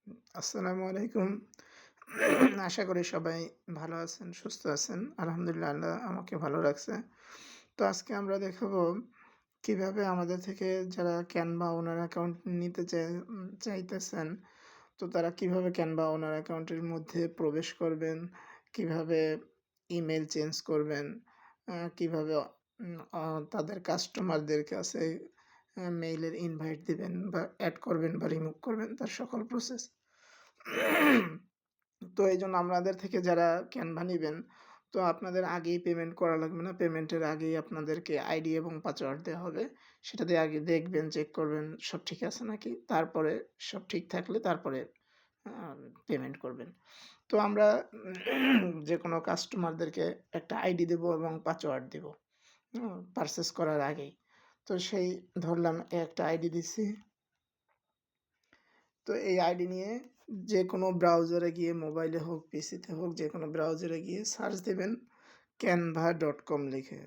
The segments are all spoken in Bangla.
আসসালামু আলাইকুম। আশা করি সবাই ভালো আছেন, সুস্থ আছেন। আলহামদুলিল্লাহ আল্লাহ আমাকে ভালো রাখছে। তো আজকে আমরা দেখাবো কিভাবে আমাদের থেকে যারা ক্যানভা ওনার অ্যাকাউন্ট নিতে চাইতেছেন, তো তারা কিভাবে ক্যানভা ওনার অ্যাকাউন্টের মধ্যে প্রবেশ করবেন, কিভাবে ইমেইল চেঞ্জ করবেন, কিভাবে তাদের কাস্টমারদের কাছে মেইলের ইনভাইট দিবেন বা এড করবেন বা রিমুভ করবেন তার সকল প্রসেস। তো এইজন্য আপনাদের থেকে যারা ক্যানভা নিবেন, তো আপনাদের আগেই পেমেন্ট করা লাগবে না। পেমেন্টের আগেই আপনাদেরকে আইডি এবং পাসওয়ার্ড দেওয়া হবে। সেটা দিয়ে আগে দেখবেন, চেক করবেন সব ঠিক আছে নাকি। তারপরে সব ঠিক থাকলে তারপরে আ পেমেন্ট করবেন। তো আমরা যেকোনো কাস্টমারদেরকে একটা আইডি দেবো এবং পাসওয়ার্ড দেবো। পারচেজ করার আগেই। তো সেই ধরলাম একটা আইডি দিছি। তো এই আইডি নিয়ে যেকোনো ব্রাউজারে গিয়ে মোবাইলে হোক, পিসিতে হোক যেকোনো ব্রাউজারে গিয়ে সার্চ দিবেন canva.com লিখে।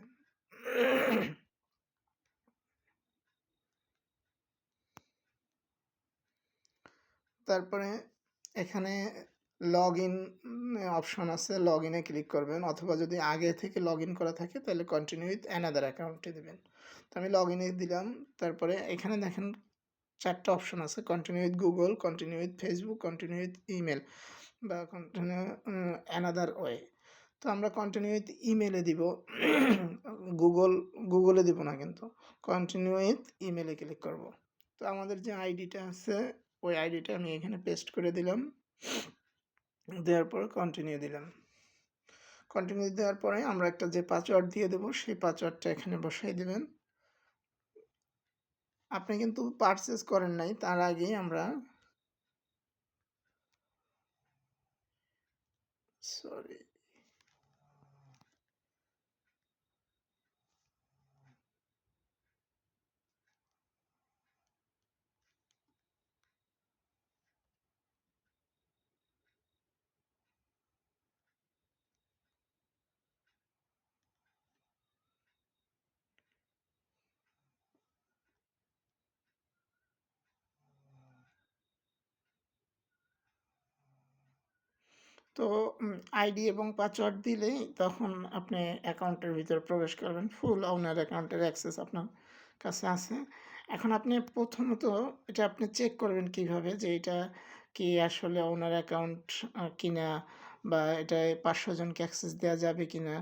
তারপরে এখানে লগইন অপশন আছে। লগইনে ক্লিক করবেন অথবা যদি আগে থেকে লগইন করা থাকে তাহলে কন্টিনিউ উইথ অ্যানাদার অ্যাকাউন্টে দিবেন। তো আমি লগইনে দিলাম। তারপরে এখানে দেখেন ৪ টা অপশন আছে। Continue with Google, continue with Facebook, continue with email বা কন্টিনিউ অ্যানাদার ওয়ে। তো আমরা কন্টিনিউ উইথ ইমেইলে দিব। গুগলে দিব না কিন্তু। কন্টিনিউ উইথ ইমেইলে ক্লিক করব। তো আমাদের যে আইডিটা আছে ওই আইডিটা আমি এখানে পেস্ট করে দিলাম। দেওয়ার পর কন্টিনিউ দিলাম। কন্টিনিউ দেওয়ার পরে আমরা একটা যে পাসওয়ার্ড দিয়ে দেবো সেই পাসওয়ার্ডটা এখানে বসাই দিবেন। আপনি কিন্তু পারচেজ করেন নাই, তার আগেই আমরা সরি তো আইডি এবং পাসওয়ার্ড দিলেই তখন আপনি অ্যাকাউন্টের ভিতরে প্রবেশ করবেন। ফুল ওনার অ্যাকাউন্টের অ্যাক্সেস আপনার কাছে আছে। এখন আপনি প্রথমত এটা আপনি চেক করবেন কিভাবে যে এটা কি আসলে ওনার অ্যাকাউন্ট কিনা, বা এটায় ৫০০ জনকে অ্যাক্সেস দেওয়া যাবে কিনা,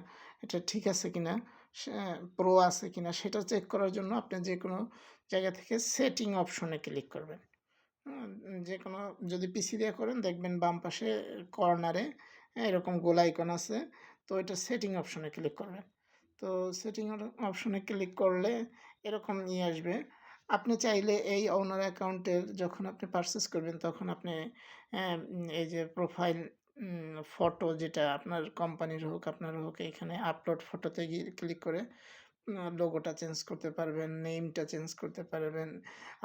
এটা ঠিক আছে কিনা, সে প্রো আছে কিনা সেটা চেক করার জন্য আপনি যেকোনো জায়গা থেকে সেটিং অপশনে ক্লিক করবেন। যেকোনো যদি পিসি দিয়ে করেন দেখবেন বাম পাশে কর্নারে এরকম গোল আইকন আছে। তো এটা সেটিং অপশনে ক্লিক করবেন। তো সেটিং অপশনে ক্লিক করলে এরকম নিয়ে আসবে। আপনি চাইলে এই ওনার অ্যাকাউন্টের যখন আপনি পারচেজ করবেন তখন আপনি এই যে প্রোফাইল ফটো যেটা আপনার কোম্পানির হোক, আপনার হোক, এখানে আপলোড ফটোতে গিয়ে ক্লিক করে লোগোটা চেঞ্জ করতে পারবেন, নেমটা চেঞ্জ করতে পারবেন।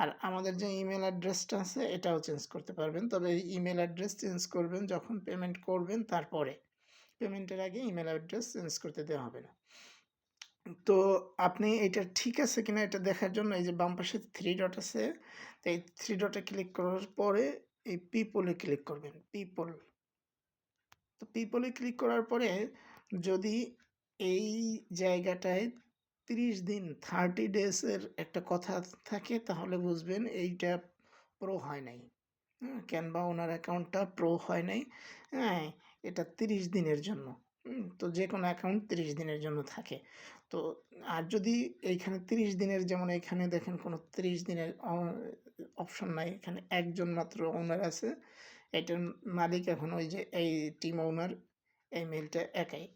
আর আমাদের যে ইমেল অ্যাড্রেসটা আছে এটাও চেঞ্জ করতে পারবেন। তবে এই ইমেল অ্যাড্রেস চেঞ্জ করবেন যখন পেমেন্ট করবেন তারপরে। পেমেন্টের আগে ইমেল অ্যাড্রেস চেঞ্জ করতে দেওয়া হবে না। তো আপনি এটা ঠিক আছে কিনা এটা দেখার জন্য এই যে বাম পাশে 3 ডট আছে। তো এই 3 ডটে ক্লিক করার পরে এই পিপল এ ক্লিক করবেন। পিপল। তো পিপল এ ক্লিক করার পরে যদি এই জায়গাটায় ৩০ দিন 30 ডেজ এর একটা কথা থাকে তাহলে বুঝবেন এইটা প্রো হয় নাই। ক্যানভা ওনার অ্যাকাউন্টটা প্রো হয় নাই। হ্যাঁ? এটা ৩০ দিনের জন্য। তো যেকোনো অ্যাকাউন্ট ৩০ দিনের জন্য থাকে। তো আর যদি এইখানে ৩০ দিনের, যেমন এখানে দেখেন কোনো ৩০ দিনের অপশন নাই। এখানে একজন মাত্র ওনার আছে। এটার মালিক এখন ওই যে এই টিম ওনার এই মেইলটা একাই।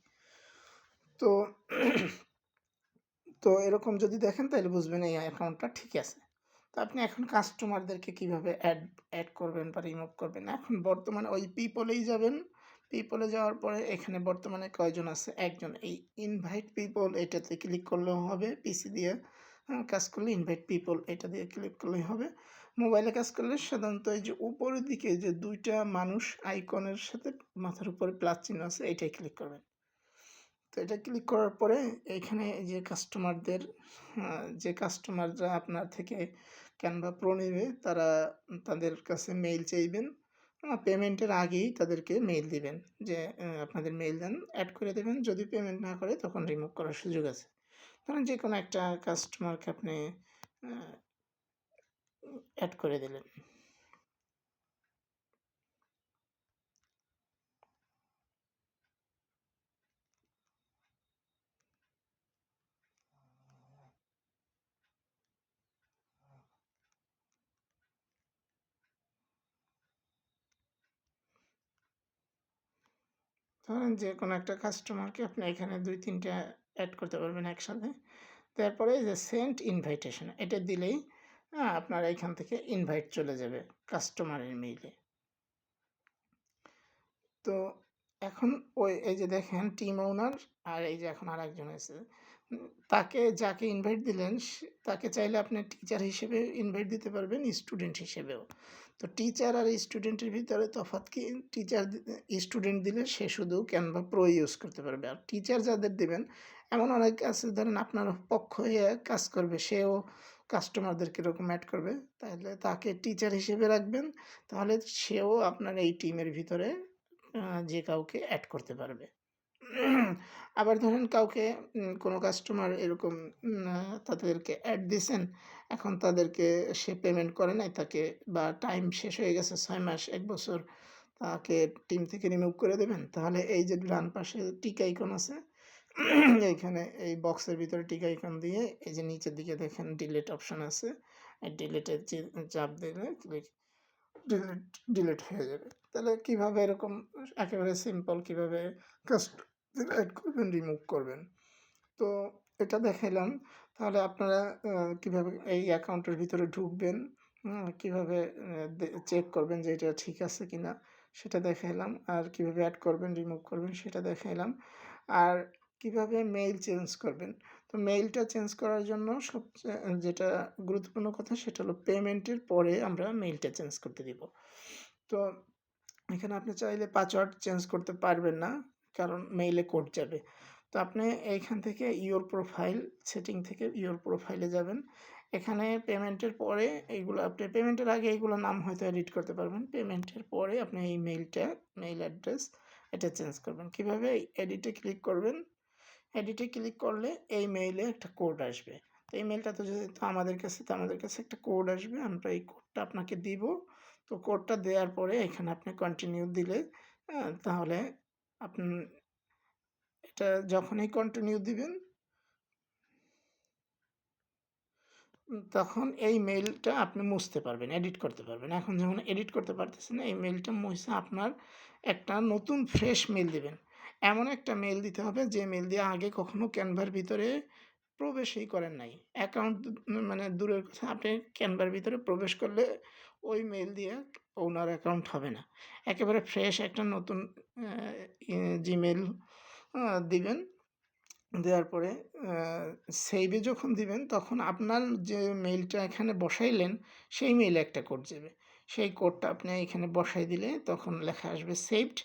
তো তো এরকম যদি দেখেন তাহলে বুঝবেন এই অ্যাকাউন্টটা ঠিক আছে। তো আপনি এখন কাস্টমারদেরকে কিভাবে এড করবেন বা রিমুভ করবেন। এখন বর্তমানে ওই পিপলেই যাবেন। পিপলে যাওয়ার পরে এখানে বর্তমানে কয়জন আছে? একজন। এই ইনভাইট পিপল এটাতে ক্লিক করলেও হবে। পিসি দিয়ে কাজ করলে ইনভাইট পিপল এটা দিয়ে ক্লিক করলেই হবে। মোবাইলে কাজ করলে সাধারণত এই যে উপরের দিকে যে ২ টা মানুষ আইকনের সাথে মাথার উপরে প্লাস চিহ্ন আছে এইটায় ক্লিক করবেন। তো এটা ক্লিক করার পরে এইখানে এই যে কাস্টমারদের যে কাস্টমাররা আপনার থেকে ক্যানভা প্রো নিবে তারা তাদের কাছে মেইল চাইবেন। পেমেন্টের আগেই তাদেরকে মেইল দিবেন যে আপনাদের মেইল দেন, অ্যাড করে দেবেন। যদি পেমেন্ট না করে তখন রিমুভ করার সুযোগ আছে। ধরেন যেকোনো একটা কাস্টমারকে আপনি আ অ্যাড করে দিলেন। ধরেন যেকোনো একটা কাস্টমারকে আপনি এখানে ২-৩ টা অ্যাড করতে পারবেন একসাথে। তারপরে এই যে সেন্ড ইনভাইটেশন এটা দিলেই আপনার এখান থেকে ইনভাইট চলে যাবে কাস্টমারের মেইলে। তো এখন এই যে দেখেন টিম ওনার আর এই যে এখন আরেকজন আছে। তাকে যাকে ইনভাইট দিলেন তাকে চাইলে আপনি টিচার হিসেবে ইনভাইট দিতে পারবেন, স্টুডেন্ট হিসেবেও। তো টিচার আর স্টুডেন্টের ভিতরে তফাৎ কি? টিচার স্টুডেন্ট দিলে সে শুধু ক্যানভা প্রো ইউজ করতে পারবে। আর টিচার যাদের দিবেন এমন অনেক আছে ধরেন আপনার পক্ষ হয়ে কাজ করবে, সেও কাস্টমারদেরকে এরকম এড করবে। তাহলে তাকে টিচার হিসেবে রাখবেন। তাহলে সেও আপনার এই টিমের ভিতরে যে কাউকে এড করতে পারবে। আবার ধরেন কাউকে কোনো কাস্টমার এরকম তাদেরকে এড দিছেন। এখন তাদেরকে সে পেমেন্ট করে নাই তাকে বা টাইম শেষ হয়ে গেছে ৬ মাস, ১ বছর। তাকে টিম থেকে রিমুভ করে দেবেন। তাহলে এই যে ডান পাশে টিক আইকন আছে, এইখানে এই বক্সের ভিতরে টিক আইকন দিয়ে এই যে নিচের দিকে দেখেন ডিলিট অপশন আছে। এই ডিলিটে চাপ দিলে ডিলিট ডিলিট হয়ে যাবে। তাহলে কিভাবে এরকম একেবারে সিম্পল কিভাবে কাস্টমার এড করবেন, রিমুভ করবেন। তো এটা দেখাইলাম। তাহলে আপনারা কিভাবে এই অ্যাকাউন্টের ভিতরে ঢুকবেন, কিভাবে চেক করবেন যে এটা ঠিক আছে কিনা সেটা দেখাইলাম। আর কিভাবে এড করবেন, রিমুভ করবেন সেটা দেখাইলাম। আর কিভাবে মেইল চেঞ্জ করবেন। তো মেইলটা চেঞ্জ করার জন্য সবচেয়ে যেটা গুরুত্বপূর্ণ কথা সেটা হলো পেমেন্টের পরে আমরা মেইলটা চেঞ্জ করতে দিব। তো এখানে আপনি চাইলে পাসওয়ার্ড চেঞ্জ করতে পারবেন না। কারণ মেইলে কোড যাবে। তো আপনি এইখান থেকে ইওর প্রোফাইল সেটিং থেকে ইওর প্রোফাইলে যাবেন। এখানে পেমেন্টের পরে এইগুলো আপনি পেমেন্টের আগে এইগুলো নাম হয়তো এডিট করতে পারবেন। পেমেন্টের পরে আপনি এই মেইলটা, মেইল অ্যাড্রেস এটা চেঞ্জ করবেন। কিভাবে? এডিটে ক্লিক করবেন। এডিটে ক্লিক করলে এই মেইলে একটা কোড আসবে। তো এই মেইলটা তো যেহেতু আমাদের কাছে একটা কোড আসবে। আমরা এই কোডটা আপনাকে দিব। তো কোডটা দেওয়ার পরে এখানে আপনি কন্টিনিউ দিলে তাহলে আপনি এটা যখনই কন্টিনিউ দিবেন তখন এই মেইলটা আপনি মুছতে পারবেন, এডিট করতে পারবেন। এখন যখন এডিট করতে পারতেছেন না, এই মেইলটা মুছে আপনার একটা নতুন ফ্রেশ মেইল দিবেন। এমন একটা মেইল দিতে হবে যে মেইল দিয়ে আগে কখনো ক্যানভার ভিতরে প্রবেশই করেন নাই। অ্যাকাউন্ট মানে দূরের কথা আপনি ক্যানভার ভিতরে প্রবেশ করলে ওই মেইল দিয়ে ওনার অ্যাকাউন্ট হবে না। একেবারে ফ্রেশ একটা নতুন আ ই জিমেইল দিবেন। দেওয়ার পরে আ সেইভে যখন দিবেন তখন আপনার যে মেইলটা এখানে বসাইলেন সেই মেইলে একটা কোড যাবে। সেই কোডটা আপনি এখানে বসায় দিলে তখন লেখা আসবে সেভড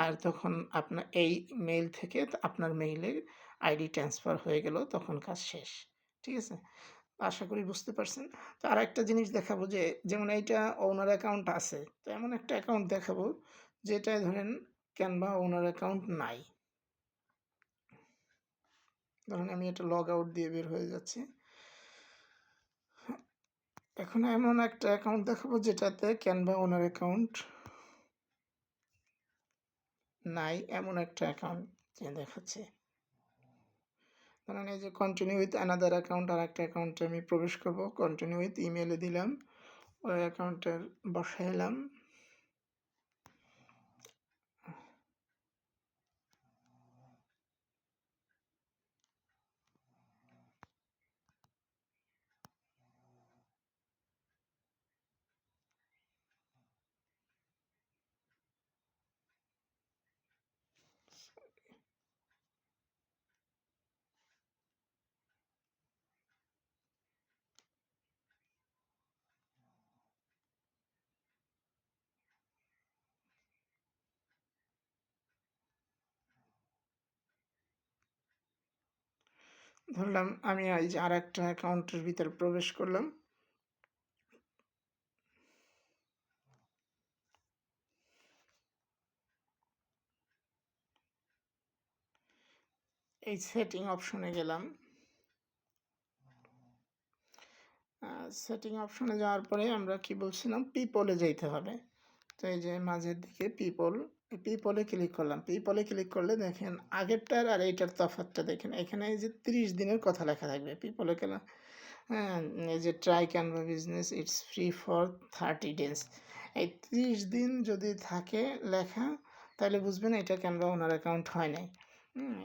আর তখন আপনার এই মেইল থেকে আপনার মেইলে আইডি ট্রান্সফার হয়ে গেল তখন কাজ শেষ। ঠিক আছে? আশা করি বুঝতে পারছেন। তো আরেকটা জিনিস দেখাবো যে যেমন এইটা ওনার অ্যাকাউন্ট আছে। তো এমন একটা অ্যাকাউন্ট দেখাবো যেটায় ধরেন ক্যানভা ওনার অ্যাকাউন্ট নাই। ধরেন আমি এটা লগ আউট দিয়ে বের হয়ে যাচ্ছি। এখন এমন একটা অ্যাকাউন্ট দেখাবো যেটাতে ক্যানভা ওনার অ্যাকাউন্ট নাই, এমন একটা অ্যাকাউন্ট দেখাচ্ছে। ধরেন এই যে কন্টিনিউ উইথ অ্যানাদার অ্যাকাউন্ট আরেকটা অ্যাকাউন্টে আমি প্রবেশ করব। কন্টিনিউ উইথ ইমেইলে দিলাম। ওই অ্যাকাউন্টের বসাইলাম। ধরলাম আমি এই যে আরেকটা অ্যাকাউন্টের ভিতরে প্রবেশ করলাম। এই সেটিং অপশনে গেলাম। সেটিং অপশনে যাওয়ার পরে আমরা কি বলছিলাম? পিপলে যাইতে হবে। তো এই যে মাঝের দিকে পিপল, পিপলে ক্লিক করলাম। পিপলে ক্লিক করলে দেখেন আগেরটার আর এইটার তফাৎটা দেখেন। এখানে এই যে 30 দিনের কথা লেখা থাকবে। পিপলে গেলাম, হ্যাঁ, এই যে try Canva business it's free for 30 days. এই 30 দিন যদি থাকে লেখা, তাহলে বুঝবেন এটা ক্যানভা ওনার অ্যাকাউন্ট হয় নাই। হুম?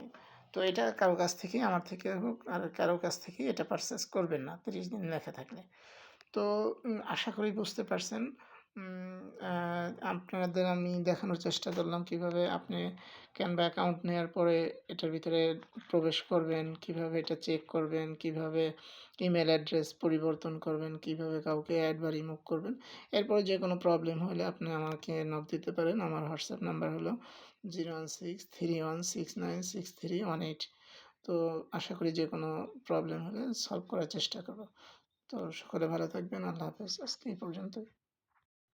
তো এটা কারো কাছ থেকে, আমার থেকে হোক আর কারো কাছ থেকে এটা পারচেস করবেন না 30 দিন লেখা থাকলে। তো আশা করি বুঝতে পারছেন। উম আ আপনাদের আমি দেখানোর চেষ্টা করলাম কিভাবে আপনি ক্যানভা অ্যাকাউন্ট নেওয়ার পরে এটার ভিতরে প্রবেশ করবেন, কিভাবে এটা চেক করবেন, কিভাবে ইমেল অ্যাড্রেস পরিবর্তন করবেন, কিভাবে কাউকে অ্যাড বা রিমুভ করবেন। এরপরে যেকোনো প্রবলেম হলে আপনি আমাকে নক দিতে পারেন। আমার হোয়াটসঅ্যাপ নাম্বার হলো 01631696318। তো আশা করি যেকোনো প্রবলেম হলে সলভ করার চেষ্টা করব। তো সকলে ভালো থাকবেন। আল্লাহ হাফেজ। আজকে এই পর্যন্তই।